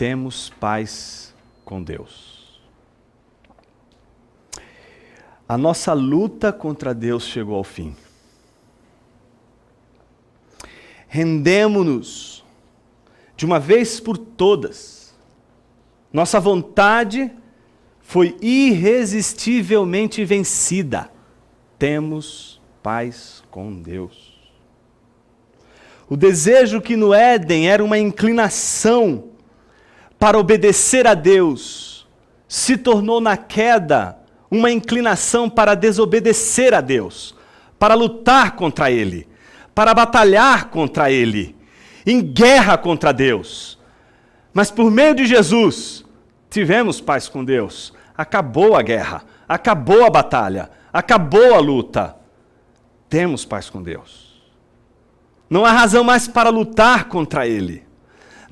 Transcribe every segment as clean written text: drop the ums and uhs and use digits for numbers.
temos paz com Deus. A nossa luta contra Deus chegou ao fim. Rendemo-nos de uma vez por todas. Nossa vontade foi irresistivelmente vencida. Temos paz com Deus. O desejo que no Éden era uma inclinação para obedecer a Deus, se tornou na queda uma inclinação para desobedecer a Deus, para lutar contra Ele, para batalhar contra Ele, em guerra contra Deus. Mas por meio de Jesus, tivemos paz com Deus. Acabou a guerra, acabou a batalha, acabou a luta. Temos paz com Deus. Não há razão mais para lutar contra Ele.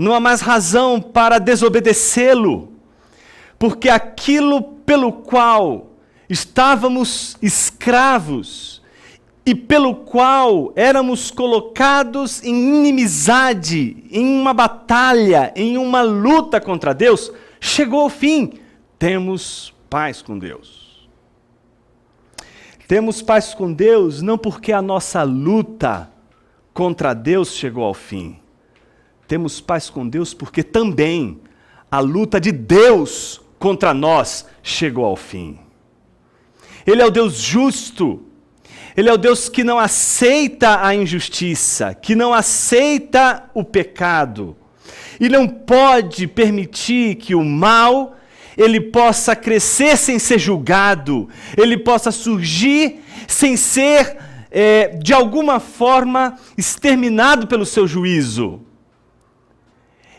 Não há mais razão para desobedecê-lo. Porque aquilo pelo qual estávamos escravos e pelo qual éramos colocados em inimizade, em uma batalha, em uma luta contra Deus, chegou ao fim. Temos paz com Deus. Temos paz com Deus não porque a nossa luta contra Deus chegou ao fim. Temos paz com Deus porque também a luta de Deus contra nós chegou ao fim. Ele é o Deus justo. Ele é o Deus que não aceita a injustiça, que não aceita o pecado. E não pode permitir que o mal ele possa crescer sem ser julgado, ele possa surgir sem ser, de alguma forma, exterminado pelo seu juízo.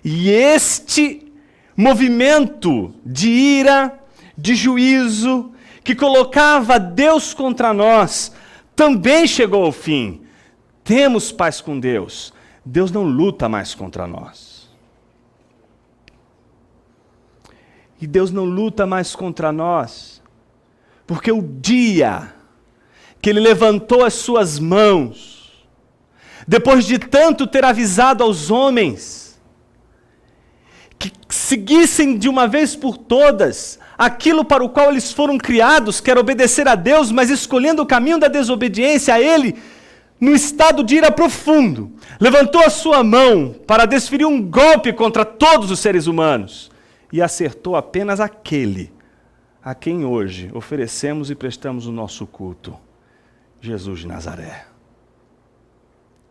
E este movimento de ira, de juízo, que colocava Deus contra nós, também chegou ao fim. Temos paz com Deus. Deus não luta mais contra nós. E Deus não luta mais contra nós, porque o dia que Ele levantou as suas mãos, depois de tanto ter avisado aos homens, que seguissem de uma vez por todas aquilo para o qual eles foram criados, que era obedecer a Deus, mas escolhendo o caminho da desobediência a Ele, no estado de ira profundo, levantou a sua mão para desferir um golpe contra todos os seres humanos, e acertou apenas aquele a quem hoje oferecemos e prestamos o nosso culto, Jesus de Nazaré.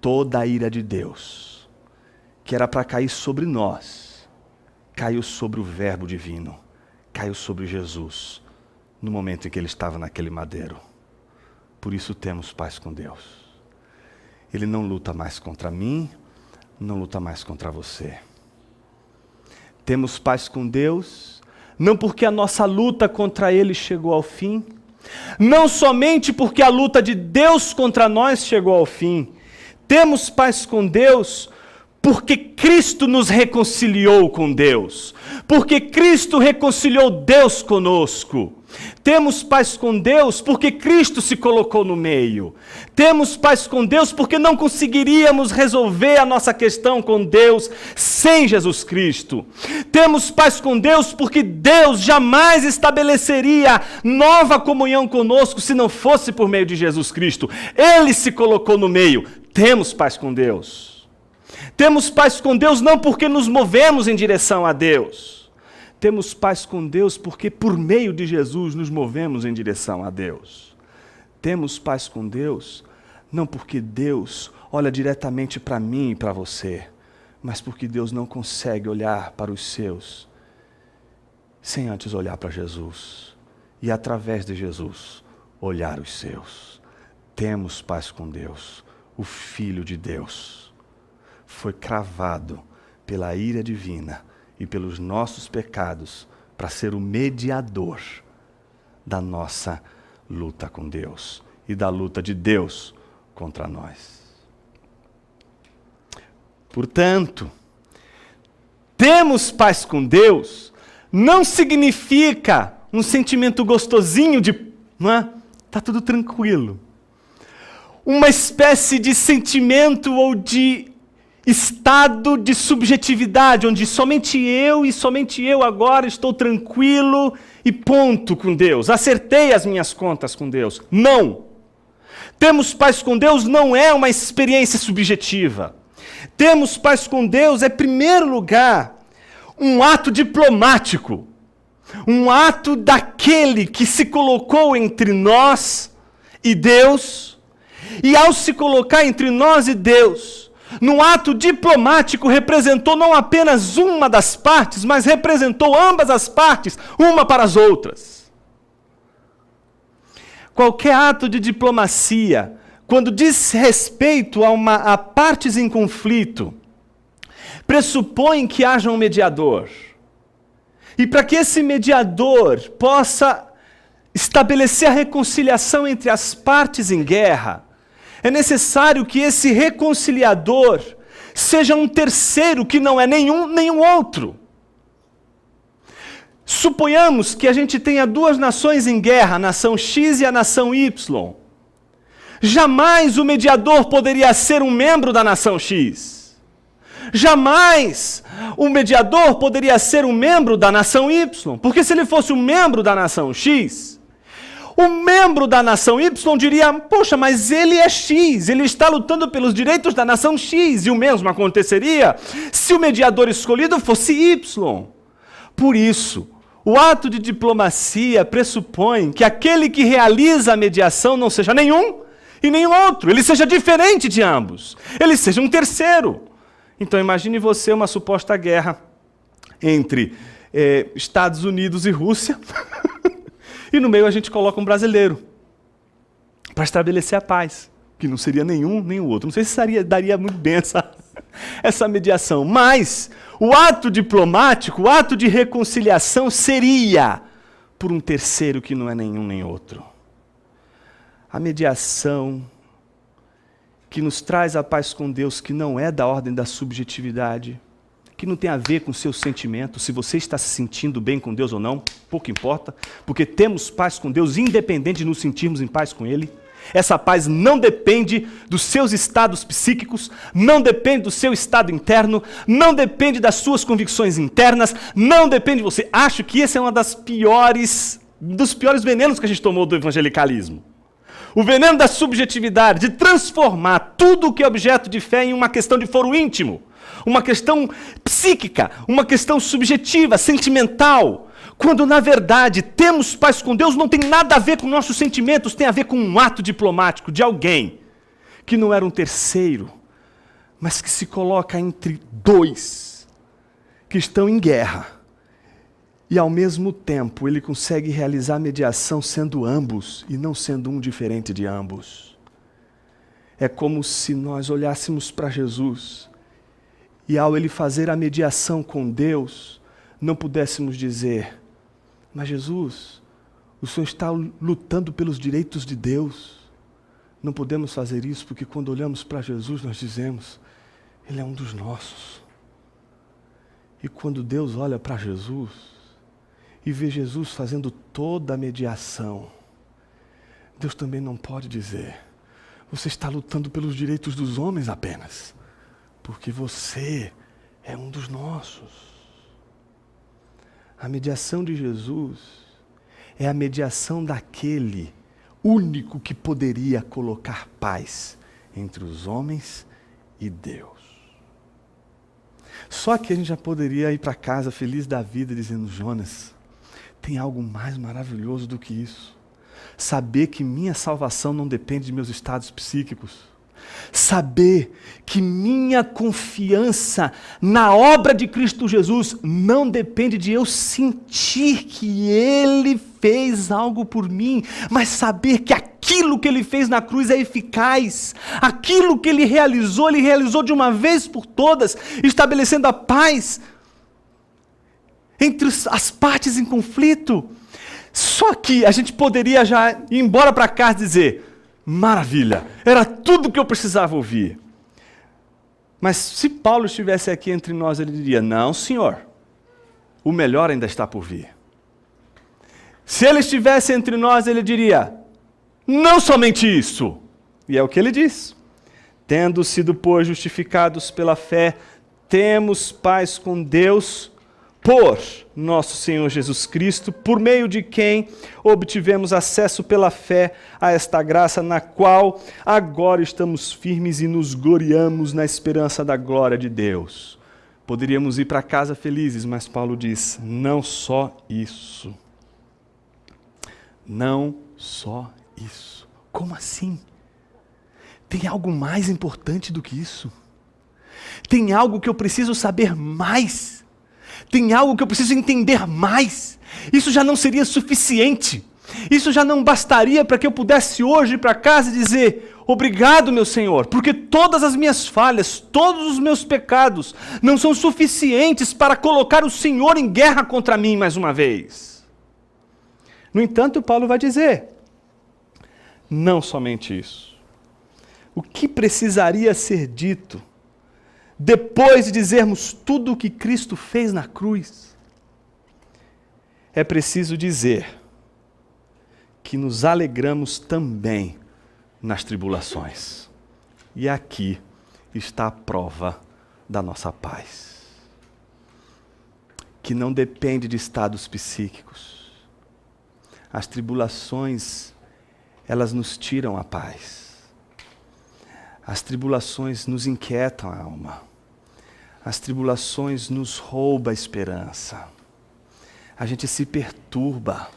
Toda a ira de Deus, que era para cair sobre nós, caiu sobre o Verbo divino, caiu sobre Jesus, no momento em que Ele estava naquele madeiro. Por isso temos paz com Deus. Ele não luta mais contra mim, não luta mais contra você. Temos paz com Deus, não porque a nossa luta contra Ele chegou ao fim, não somente porque a luta de Deus contra nós chegou ao fim. Temos paz com Deus porque Cristo nos reconciliou com Deus, porque Cristo reconciliou Deus conosco. Temos paz com Deus porque Cristo se colocou no meio. Temos paz com Deus porque não conseguiríamos resolver a nossa questão com Deus sem Jesus Cristo. Temos paz com Deus porque Deus jamais estabeleceria nova comunhão conosco se não fosse por meio de Jesus Cristo. Ele se colocou no meio. Temos paz com Deus. Temos paz com Deus não porque nos movemos em direção a Deus. Temos paz com Deus porque por meio de Jesus nos movemos em direção a Deus. Temos paz com Deus não porque Deus olha diretamente para mim e para você, mas porque Deus não consegue olhar para os seus sem antes olhar para Jesus e através de Jesus olhar os seus. Temos paz com Deus. O Filho de Deus foi cravado pela ira divina e pelos nossos pecados, para ser o mediador da nossa luta com Deus e da luta de Deus contra nós. Portanto, temos paz com Deus não significa um sentimento gostosinho de, não é? Tá tudo tranquilo. Uma espécie de sentimento ou de estado de subjetividade, onde somente eu agora estou tranquilo e ponto com Deus. Acertei as minhas contas com Deus. Não. Termos paz com Deus não é uma experiência subjetiva. Termos paz com Deus é, em primeiro lugar, um ato diplomático. Um ato daquele que se colocou entre nós e Deus. E ao se colocar entre nós e Deus, no ato diplomático, representou não apenas uma das partes, mas representou ambas as partes, uma para as outras. Qualquer ato de diplomacia, quando diz respeito a partes em conflito, pressupõe que haja um mediador. E para que esse mediador possa estabelecer a reconciliação entre as partes em guerra, é necessário que esse reconciliador seja um terceiro que não é nenhum outro. Suponhamos que a gente tenha duas nações em guerra, a nação X e a nação Y. Jamais o mediador poderia ser um membro da nação X. Jamais o mediador poderia ser um membro da nação Y. Porque se ele fosse um membro da nação X, o membro da nação Y diria, poxa, mas ele é X, ele está lutando pelos direitos da nação X. E o mesmo aconteceria se o mediador escolhido fosse Y. Por isso, o ato de diplomacia pressupõe que aquele que realiza a mediação não seja nenhum e nenhum outro. Ele seja diferente de ambos. Ele seja um terceiro. Então imagine você uma suposta guerra entre Estados Unidos e Rússia. E no meio a gente coloca um brasileiro para estabelecer a paz, que não seria nenhum nem o outro. Não sei se daria muito bem essa mediação, mas o ato diplomático, o ato de reconciliação seria por um terceiro que não é nenhum nem outro. A mediação que nos traz a paz com Deus, que não é da ordem da subjetividade, que não tem a ver com seus sentimentos, se você está se sentindo bem com Deus ou não, pouco importa, porque temos paz com Deus, independente de nos sentirmos em paz com Ele. Essa paz não depende dos seus estados psíquicos, não depende do seu estado interno, não depende das suas convicções internas, não depende de você. Acho que esse é um dos piores venenos que a gente tomou do evangelicalismo. O veneno da subjetividade, de transformar tudo o que é objeto de fé em uma questão de foro íntimo, uma questão psíquica, uma questão subjetiva, sentimental, quando na verdade temos paz com Deus não tem nada a ver com nossos sentimentos, tem a ver com um ato diplomático de alguém que não era um terceiro, mas que se coloca entre dois que estão em guerra. E ao mesmo tempo ele consegue realizar a mediação sendo ambos e não sendo um diferente de ambos. É como se nós olhássemos para Jesus e ao ele fazer a mediação com Deus, não pudéssemos dizer, mas Jesus, o Senhor está lutando pelos direitos de Deus. Não podemos fazer isso porque quando olhamos para Jesus nós dizemos, Ele é um dos nossos. E quando Deus olha para Jesus e vê Jesus fazendo toda a mediação, Deus também não pode dizer, você está lutando pelos direitos dos homens apenas, porque você é um dos nossos. A mediação de Jesus é a mediação daquele único que poderia colocar paz entre os homens e Deus. Só que a gente já poderia ir para casa feliz da vida dizendo, Jonas, tem algo mais maravilhoso do que isso. Saber que minha salvação não depende de meus estados psíquicos. Saber que minha confiança na obra de Cristo Jesus não depende de eu sentir que Ele fez algo por mim, mas saber que aquilo que Ele fez na cruz é eficaz. Aquilo que Ele realizou de uma vez por todas, estabelecendo a paz entre as partes em conflito. Só que a gente poderia já ir embora para casa e dizer, maravilha, era tudo o que eu precisava ouvir. Mas se Paulo estivesse aqui entre nós, ele diria, não, senhor, o melhor ainda está por vir. Se ele estivesse entre nós, ele diria, não somente isso. E é o que ele diz. Tendo sido, pois, justificados pela fé, temos paz com Deus por nosso Senhor Jesus Cristo, por meio de quem obtivemos acesso pela fé a esta graça, na qual agora estamos firmes e nos gloriamos na esperança da glória de Deus. Poderíamos ir para casa felizes, mas Paulo diz, não só isso. Não só isso. Como assim? Tem algo mais importante do que isso? Tem algo que eu preciso saber mais? Tem algo que eu preciso entender mais? Isso já não seria suficiente. Isso já não bastaria para que eu pudesse hoje ir para casa e dizer, obrigado, meu Senhor, porque todas as minhas falhas, todos os meus pecados não são suficientes para colocar o Senhor em guerra contra mim mais uma vez. No entanto, Paulo vai dizer, não somente isso. O que precisaria ser dito depois de dizermos tudo o que Cristo fez na cruz? É preciso dizer que nos alegramos também nas tribulações. E aqui está a prova da nossa paz, que não depende de estados psíquicos. As tribulações, elas nos tiram a paz. As tribulações nos inquietam a alma. As tribulações nos roubam a esperança. A gente se perturba.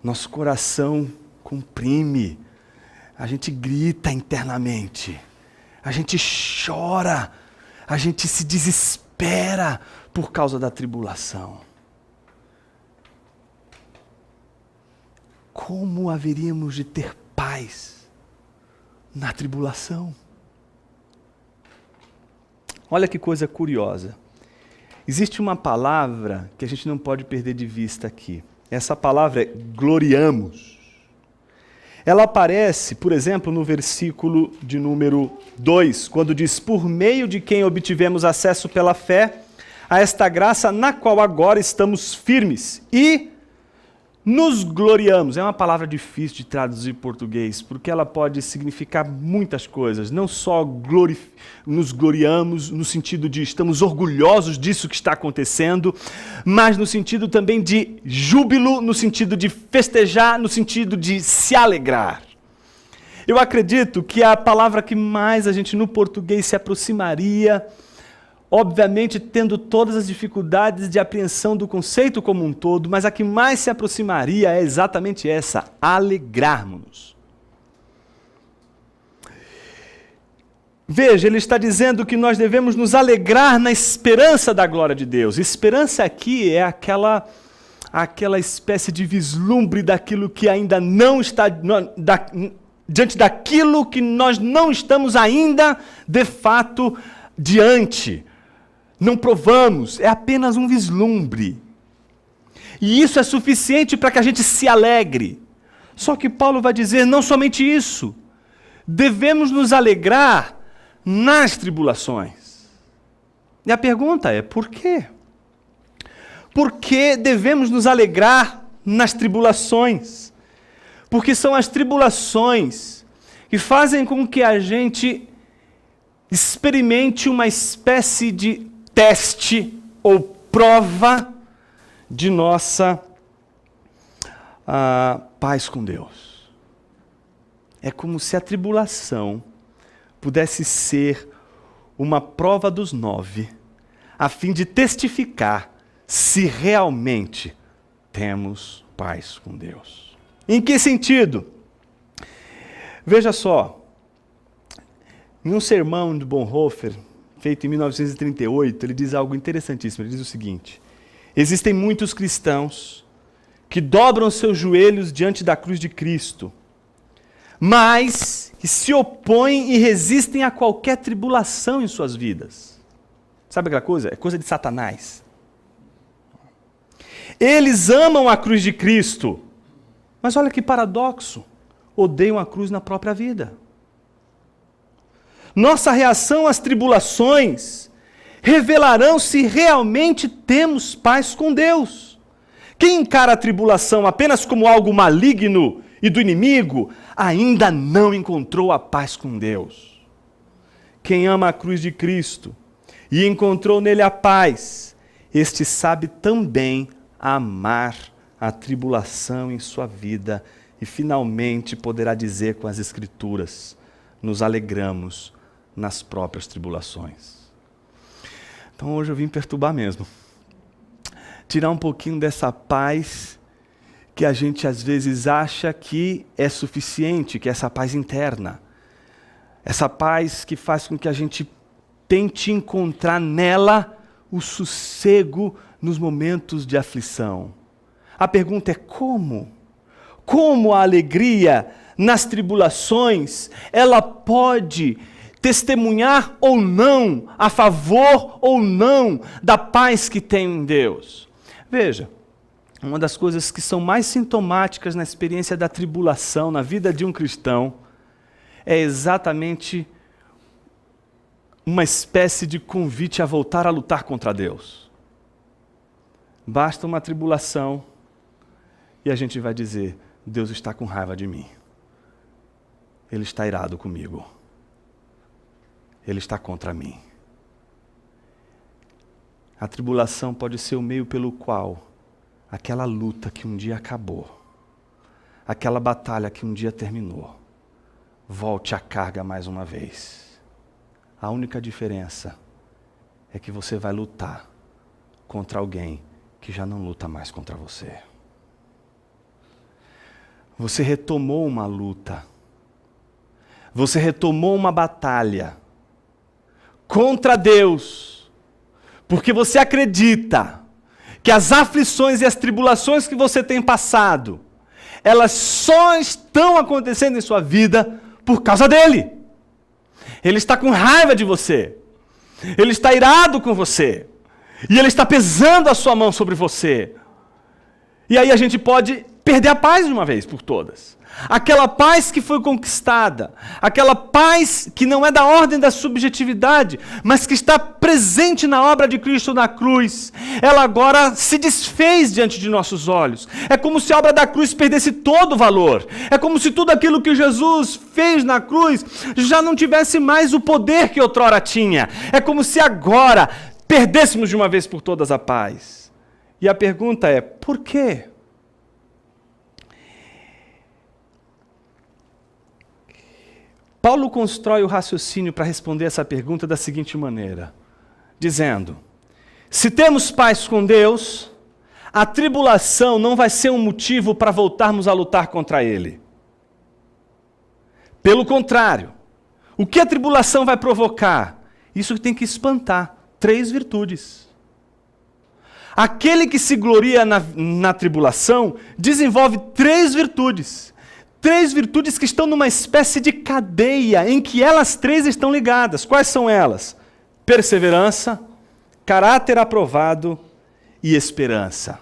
Nosso coração comprime. A gente grita internamente. A gente chora. A gente se desespera por causa da tribulação. Como haveríamos de ter paz na tribulação? Olha que coisa curiosa. Existe uma palavra que a gente não pode perder de vista aqui. Essa palavra é gloriamos. Ela aparece, por exemplo, no versículo de número 2, quando diz, por meio de quem obtivemos acesso pela fé a esta graça na qual agora estamos firmes e nos gloriamos. É uma palavra difícil de traduzir em português, porque ela pode significar muitas coisas. Não só nos gloriamos no sentido de estamos orgulhosos disso que está acontecendo, mas no sentido também de júbilo, no sentido de festejar, no sentido de se alegrar. Eu acredito que a palavra que mais a gente no português se aproximaria, obviamente tendo todas as dificuldades de apreensão do conceito como um todo, mas a que mais se aproximaria é exatamente essa, alegrarmos-nos. Veja, ele está dizendo que nós devemos nos alegrar na esperança da glória de Deus. Esperança aqui é aquela espécie de vislumbre daquilo que ainda não está, diante daquilo que nós não estamos ainda, de fato, diante. Não provamos, é apenas um vislumbre. E isso é suficiente para que a gente se alegre. Só que Paulo vai dizer, não somente isso, devemos nos alegrar nas tribulações. E a pergunta é, por quê? Por que devemos nos alegrar nas tribulações? Porque são as tribulações que fazem com que a gente experimente uma espécie de teste ou prova de nossa paz com Deus. É como se a tribulação pudesse ser uma prova dos 9, a fim de testificar se realmente temos paz com Deus. Em que sentido? Veja só, em um sermão de Bonhoeffer, feito em 1938, ele diz algo interessantíssimo. Ele diz o seguinte: existem muitos cristãos que dobram seus joelhos diante da cruz de Cristo, mas que se opõem e resistem a qualquer tribulação em suas vidas. Sabe aquela coisa? É coisa de Satanás. Eles amam a cruz de Cristo, mas olha que paradoxo, odeiam a cruz na própria vida. Nossa reação às tribulações revelarão se realmente temos paz com Deus. Quem encara a tribulação apenas como algo maligno e do inimigo, ainda não encontrou a paz com Deus. quem ama a cruz de Cristo e encontrou nele a paz, este sabe também amar a tribulação em sua vida e finalmente poderá dizer com as Escrituras: nos alegramos nas próprias tribulações. Então hoje eu vim perturbar mesmo. Tirar um pouquinho dessa paz que a gente às vezes acha que é suficiente, que é essa paz interna. Essa paz que faz com que a gente tente encontrar nela o sossego nos momentos de aflição. A pergunta é como? Como a alegria nas tribulações, ela pode testemunhar ou não, a favor ou não da paz que tem em Deus? Veja, uma das coisas que são mais sintomáticas na experiência da tribulação, na vida de um cristão, é exatamente uma espécie de convite a voltar a lutar contra Deus. Basta uma tribulação e a gente vai dizer: Deus está com raiva de mim. Ele está irado comigo. Ele está contra mim. A tribulação pode ser o meio pelo qual aquela luta que um dia acabou, aquela batalha que um dia terminou, volte à carga mais uma vez. A única diferença é que você vai lutar contra alguém que já não luta mais contra você. Você retomou uma luta. Você retomou uma batalha contra Deus, porque você acredita que as aflições e as tribulações que você tem passado, elas só estão acontecendo em sua vida por causa dele. Ele está com raiva de você. Ele está irado com você. E ele está pesando a sua mão sobre você. E aí a gente pode perder a paz de uma vez por todas. Aquela paz que foi conquistada, aquela paz que não é da ordem da subjetividade, mas que está presente na obra de Cristo na cruz, ela agora se desfez diante de nossos olhos. É como se a obra da cruz perdesse todo o valor. É como se tudo aquilo que Jesus fez na cruz já não tivesse mais o poder que outrora tinha. É como se agora perdêssemos de uma vez por todas a paz. E a pergunta é: por quê? Paulo constrói o raciocínio para responder essa pergunta da seguinte maneira, dizendo: se temos paz com Deus, a tribulação não vai ser um motivo para voltarmos a lutar contra Ele. Pelo contrário, o que a tribulação vai provocar? Isso tem que espantar 3 virtudes. Aquele que se gloria na tribulação desenvolve 3 virtudes. 3 virtudes que estão numa espécie de cadeia em que elas 3 estão ligadas. Quais são elas? Perseverança, caráter aprovado e esperança.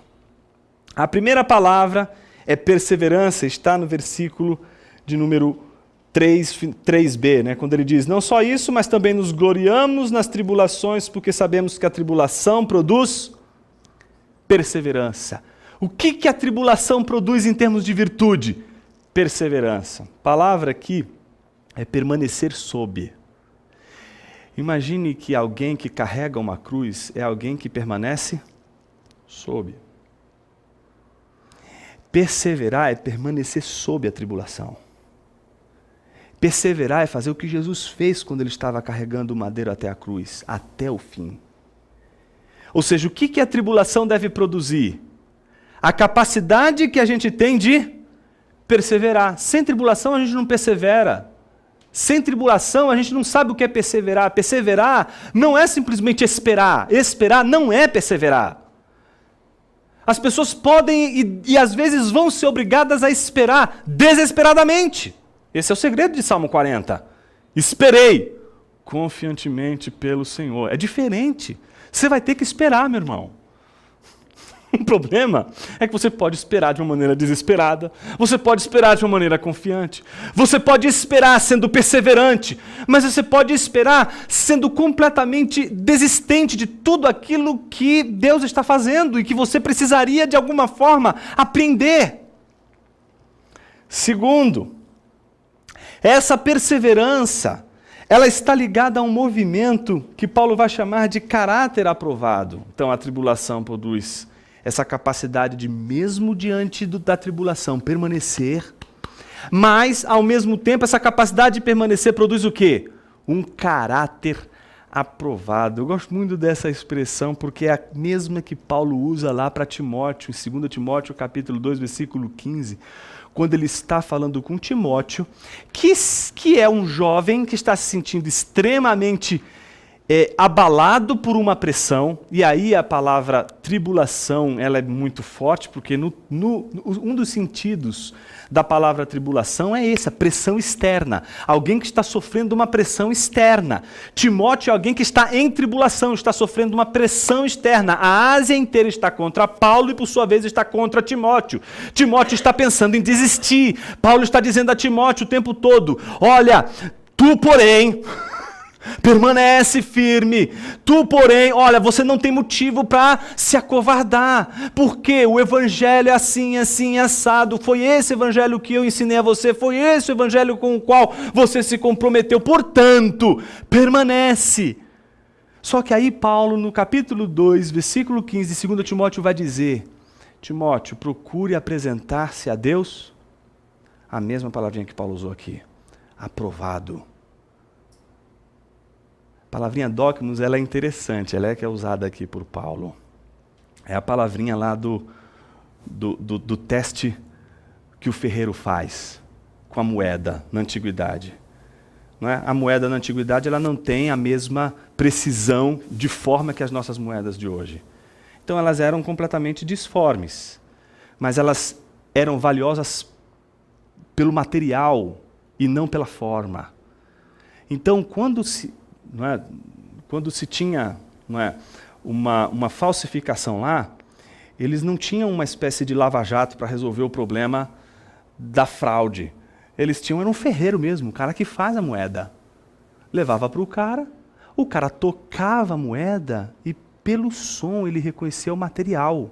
A primeira palavra é perseverança, está no versículo de número 3b, né? Quando ele diz: não só isso, mas também nos gloriamos nas tribulações, porque sabemos que a tribulação produz perseverança. O que a tribulação produz em termos de virtude? Perseverança. A palavra aqui é permanecer sob. Imagine que alguém que carrega uma cruz é alguém que permanece sob. Perseverar é permanecer sob a tribulação. Perseverar é fazer o que Jesus fez quando ele estava carregando o madeiro até a cruz, até o fim. Ou seja, o que a tribulação deve produzir? A capacidade que a gente tem de perseverar. Sem tribulação a gente não persevera. Sem tribulação a gente não sabe o que é perseverar. Perseverar não é simplesmente esperar. Esperar não é perseverar. As pessoas podem e às vezes vão ser obrigadas a esperar desesperadamente. Esse é o segredo de Salmo 40. Esperei confiantemente pelo Senhor. É diferente. Você vai ter que esperar, meu irmão. O problema é que você pode esperar de uma maneira desesperada, você pode esperar de uma maneira confiante, você pode esperar sendo perseverante, mas você pode esperar sendo completamente desistente de tudo aquilo que Deus está fazendo e que você precisaria de alguma forma aprender. Segundo, essa perseverança, ela está ligada a um movimento que Paulo vai chamar de caráter aprovado. Então a tribulação produz essa capacidade de, mesmo diante da tribulação, permanecer, mas, ao mesmo tempo, essa capacidade de permanecer produz o quê? Um caráter aprovado. Eu gosto muito dessa expressão, porque é a mesma que Paulo usa lá para Timóteo, em 2 Timóteo, capítulo 2, versículo 15, quando ele está falando com Timóteo, que é um jovem que está se sentindo extremamente abalado por uma pressão, e aí a palavra tribulação ela é muito forte, porque um dos sentidos da palavra tribulação é essa, pressão externa. Alguém que está sofrendo uma pressão externa. Timóteo é alguém que está em tribulação, está sofrendo uma pressão externa. A Ásia inteira está contra Paulo e, por sua vez, está contra Timóteo. Timóteo está pensando em desistir. Paulo está dizendo a Timóteo o tempo todo: olha, tu, porém, permanece firme. Tu, porém, olha, você não tem motivo para se acovardar, porque o evangelho é assim, assim, assado. Foi esse evangelho que eu ensinei a você, foi esse o evangelho com o qual você se comprometeu. Portanto, permanece. Só que aí Paulo, no capítulo 2, versículo 15 de 2 Timóteo, vai dizer: Timóteo, procure apresentar-se a Deus, a mesma palavrinha que Paulo usou aqui, aprovado. A palavrinha docmos, ela é interessante, ela é que é usada aqui por Paulo. É a palavrinha lá do teste que o ferreiro faz com a moeda na antiguidade. Não é? A moeda na antiguidade ela não tem a mesma precisão de forma que as nossas moedas de hoje. Então elas eram completamente disformes, mas elas eram valiosas pelo material e não pela forma. Então quando se tinha uma falsificação lá, eles não tinham uma espécie de lava-jato para resolver o problema da fraude. Eles tinham, era um ferreiro mesmo, o cara que faz a moeda. Levava para o cara tocava a moeda e pelo som ele reconhecia o material.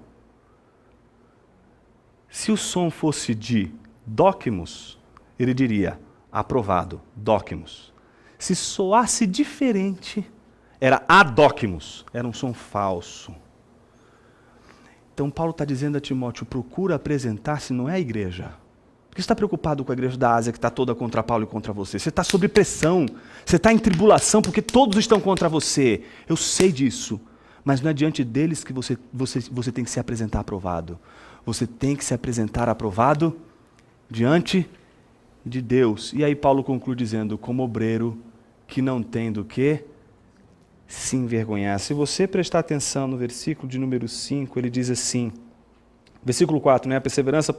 Se o som fosse de docmos, ele diria aprovado, docmos. Se soasse diferente, era adóquimos, era um som falso. Então Paulo está dizendo a Timóteo: procura apresentar-se, não é a igreja. Por que você está preocupado com a igreja da Ásia que está toda contra Paulo e contra você? Você está sob pressão, você está em tribulação porque todos estão contra você. Eu sei disso, mas não é diante deles que você tem que se apresentar aprovado. Você tem que se apresentar aprovado diante de Deus. E aí Paulo conclui dizendo: como obreiro que não tem do que se envergonhar. Se você prestar atenção no versículo de número 5, ele diz assim, versículo 4, né? A perseverança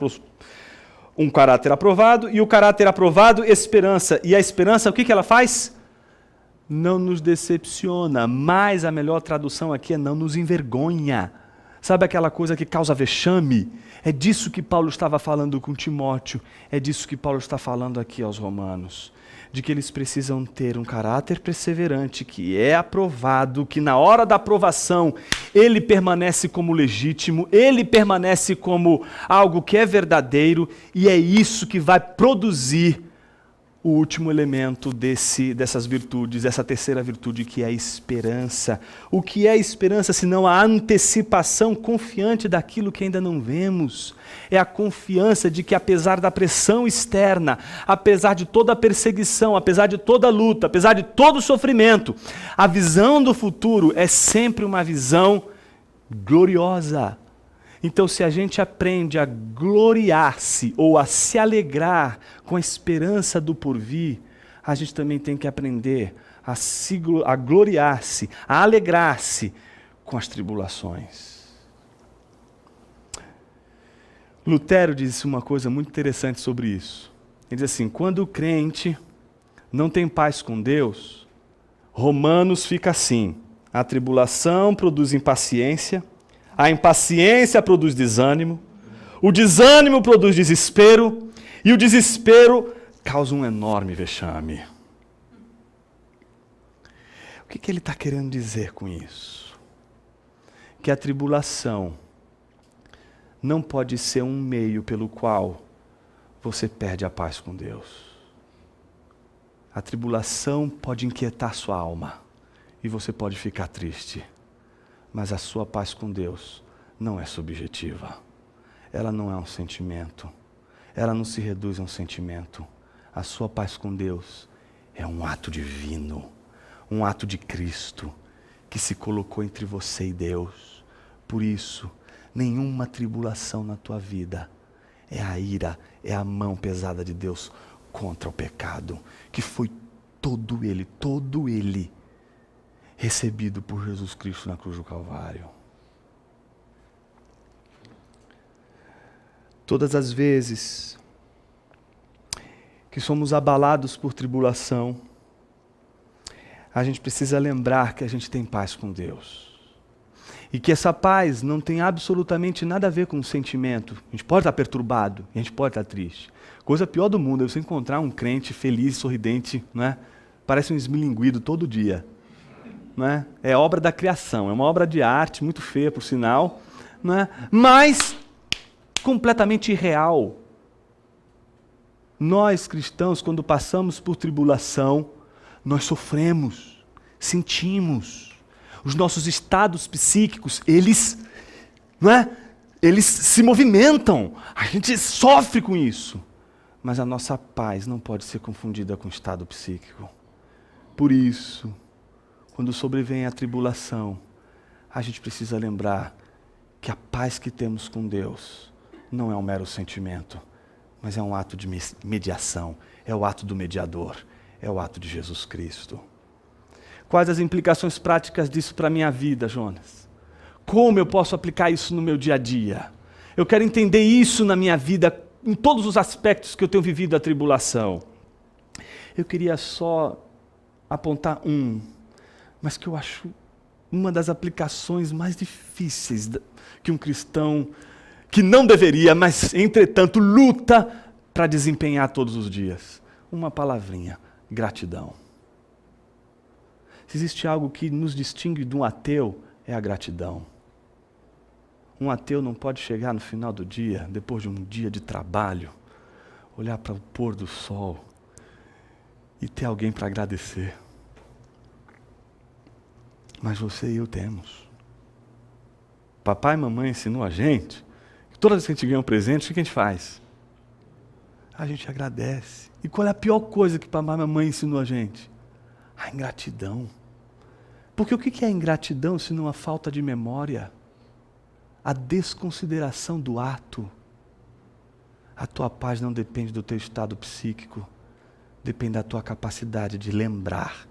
um caráter aprovado, e o caráter aprovado, esperança. E a esperança, o que ela faz? Não nos decepciona, mas a melhor tradução aqui é não nos envergonha. Sabe aquela coisa que causa vexame? É disso que Paulo estava falando com Timóteo, é disso que Paulo está falando aqui aos romanos. De que eles precisam ter um caráter perseverante, que é aprovado, que na hora da aprovação ele permanece como legítimo, ele permanece como algo que é verdadeiro, e é isso que vai produzir o último elemento dessas virtudes, essa terceira virtude, que é a esperança. O que é esperança senão a antecipação confiante daquilo que ainda não vemos? É a confiança de que, apesar da pressão externa, apesar de toda a perseguição, apesar de toda a luta, apesar de todo o sofrimento, a visão do futuro é sempre uma visão gloriosa. Então, se a gente aprende a gloriar-se ou a se alegrar com a esperança do porvir, a gente também tem que aprender a gloriar-se, a alegrar-se com as tribulações. Lutero disse uma coisa muito interessante sobre isso. Ele diz assim: quando o crente não tem paz com Deus, Romanos fica assim: a tribulação produz impaciência, a impaciência produz desânimo, o desânimo produz desespero, e o desespero causa um enorme vexame. O que ele está querendo dizer com isso? Que a tribulação não pode ser um meio pelo qual você perde a paz com Deus. A tribulação pode inquietar sua alma e você pode ficar triste, mas a sua paz com Deus não é subjetiva. Ela não é um sentimento. Ela não se reduz a um sentimento. A sua paz com Deus é um ato divino, um ato de Cristo que se colocou entre você e Deus. Por isso, nenhuma tribulação na tua vida é a ira, é a mão pesada de Deus contra o pecado, que foi todo ele, recebido por Jesus Cristo na cruz do Calvário. Todas as vezes que somos abalados por tribulação, a gente precisa lembrar que a gente tem paz com Deus. E que essa paz não tem absolutamente nada a ver com o sentimento. A gente pode estar perturbado, a gente pode estar triste. Coisa pior do mundo é você encontrar um crente feliz, sorridente, não é? Parece um esmilinguido todo dia. Não é? É obra da criação, é uma obra de arte, muito feia por sinal, não é? Mas completamente irreal. Nós cristãos, quando passamos por tribulação, nós sofremos, sentimos. Os nossos estados psíquicos, eles se movimentam. A gente sofre com isso. Mas a nossa paz não pode ser confundida com o estado psíquico. Por isso, quando sobrevém a tribulação, a gente precisa lembrar que a paz que temos com Deus não é um mero sentimento, mas é um ato de mediação, é o ato do mediador, é o ato de Jesus Cristo. Quais as implicações práticas disso para a minha vida, Jonas? Como eu posso aplicar isso no meu dia a dia? Eu quero entender isso na minha vida, em todos os aspectos que eu tenho vivido a tribulação. Eu queria só apontar mas que eu acho uma das aplicações mais difíceis que um cristão, que não deveria, mas entretanto luta para desempenhar todos os dias. Uma palavrinha: gratidão. Se existe algo que nos distingue de um ateu, é a gratidão. Um ateu não pode chegar no final do dia, depois de um dia de trabalho, olhar para o pôr do sol e ter alguém para agradecer. Mas você e eu temos. Papai e mamãe ensinou a gente que toda vez que a gente ganha um presente, o que a gente faz? A gente agradece. E qual é a pior coisa que papai e mamãe ensinou a gente? A ingratidão. Porque o que é ingratidão se não a falta de memória? A desconsideração do ato. A tua paz não depende do teu estado psíquico, depende da tua capacidade de lembrar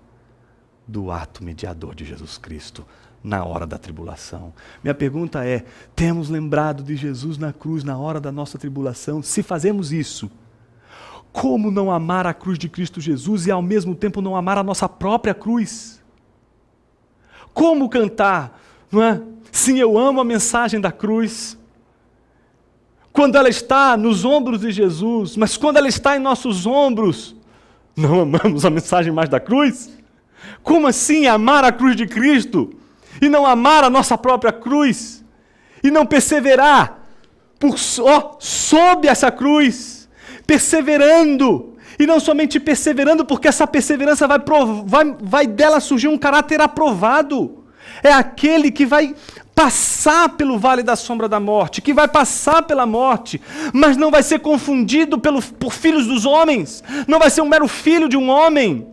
do ato mediador de Jesus Cristo na hora da tribulação. Minha pergunta é: temos lembrado de Jesus na cruz na hora da nossa tribulação? Se fazemos isso, como não amar a cruz de Cristo Jesus e ao mesmo tempo não amar a nossa própria cruz? Como cantar, não é? Sim, eu amo a mensagem da cruz, quando ela está nos ombros de Jesus, mas quando ela está em nossos ombros, não amamos a mensagem mais da cruz? Como assim amar a cruz de Cristo e não amar a nossa própria cruz? E não perseverar sob essa cruz, perseverando, e não somente perseverando, porque essa perseverança vai dela surgir um caráter aprovado. É aquele que vai passar pelo vale da sombra da morte, que vai passar pela morte, mas não vai ser confundido por filhos dos homens, não vai ser um mero filho de um homem.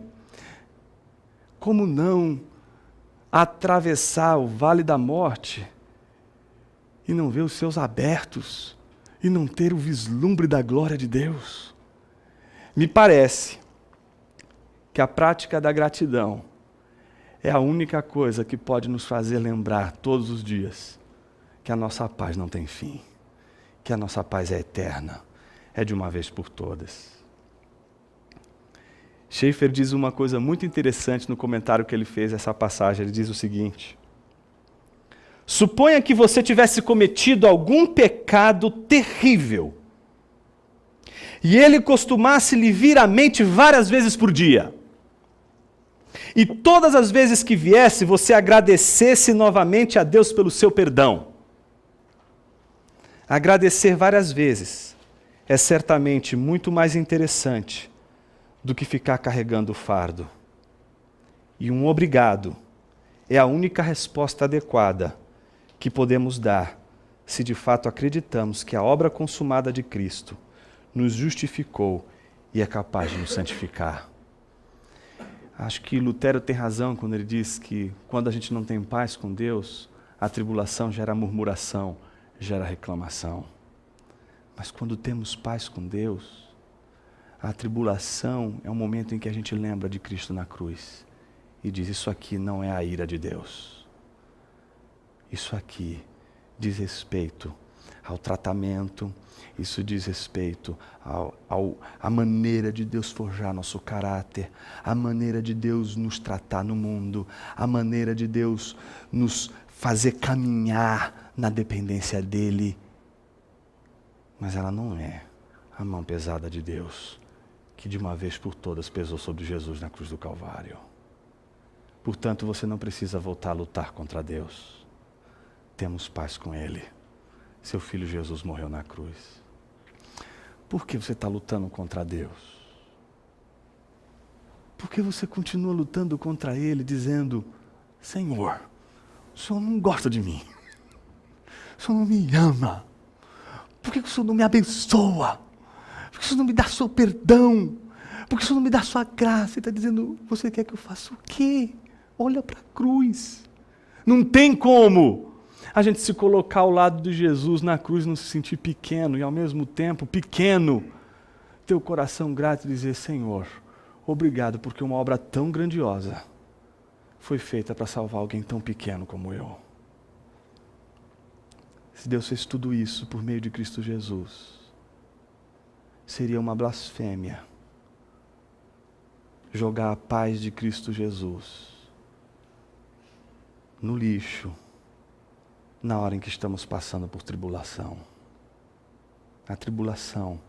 Como não atravessar o vale da morte e não ver os céus abertos e não ter o vislumbre da glória de Deus? Me parece que a prática da gratidão é a única coisa que pode nos fazer lembrar todos os dias que a nossa paz não tem fim, que a nossa paz é eterna, é de uma vez por todas. Schaeffer diz uma coisa muito interessante no comentário que ele fez a essa passagem. Ele diz o seguinte: suponha que você tivesse cometido algum pecado terrível e ele costumasse lhe vir à mente várias vezes por dia. E todas as vezes que viesse, você agradecesse novamente a Deus pelo seu perdão. Agradecer várias vezes é certamente muito mais interessante do que ficar carregando o fardo. E um obrigado é a única resposta adequada que podemos dar se de fato acreditamos que a obra consumada de Cristo nos justificou e é capaz de nos santificar. Acho que Lutero tem razão quando ele diz que quando a gente não tem paz com Deus, a tribulação gera murmuração, gera reclamação. Mas quando temos paz com Deus, a tribulação é um momento em que a gente lembra de Cristo na cruz e diz: isso aqui não é a ira de Deus. Isso aqui diz respeito ao tratamento, isso diz respeito à maneira de Deus forjar nosso caráter, a maneira de Deus nos tratar no mundo, a maneira de Deus nos fazer caminhar na dependência dEle. Mas ela não é a mão pesada de Deus, que de uma vez por todas pesou sobre Jesus na cruz do Calvário. Portanto, você não precisa voltar a lutar contra Deus. Temos paz com Ele. Seu Filho Jesus morreu na cruz. Por que você está lutando contra Deus? Por que você continua lutando contra Ele, dizendo: Senhor, o Senhor não gosta de mim. O Senhor não me ama. Por que o Senhor não me abençoa? Por que o Senhor não me dá seu perdão? Por que o Senhor não me dá sua graça? Ele está dizendo: você quer que eu faça o quê? Olha para a cruz. Não tem como a gente se colocar ao lado de Jesus na cruz, não se sentir pequeno e ao mesmo tempo pequeno, ter o coração grato e dizer: Senhor, obrigado porque uma obra tão grandiosa foi feita para salvar alguém tão pequeno como eu. Se Deus fez tudo isso por meio de Cristo Jesus, seria uma blasfêmia jogar a paz de Cristo Jesus no lixo na hora em que estamos passando por tribulação. A tribulação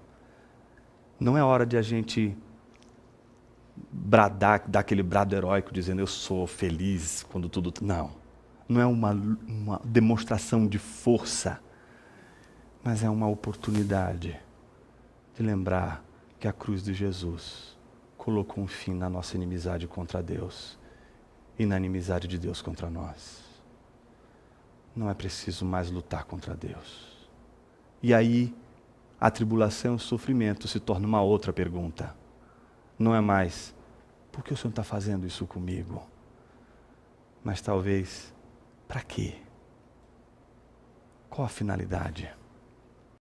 não é hora de a gente bradar, dar aquele brado heróico dizendo: eu sou feliz quando tudo... Não é uma demonstração de força, mas é uma oportunidade de lembrar que a cruz de Jesus colocou um fim na nossa inimizade contra Deus e na inimizade de Deus contra nós. Não é preciso mais lutar contra Deus. E aí, a tribulação e o sofrimento se torna uma outra pergunta. Não é mais: por que o Senhor está fazendo isso comigo? Mas talvez: para quê? Qual a finalidade?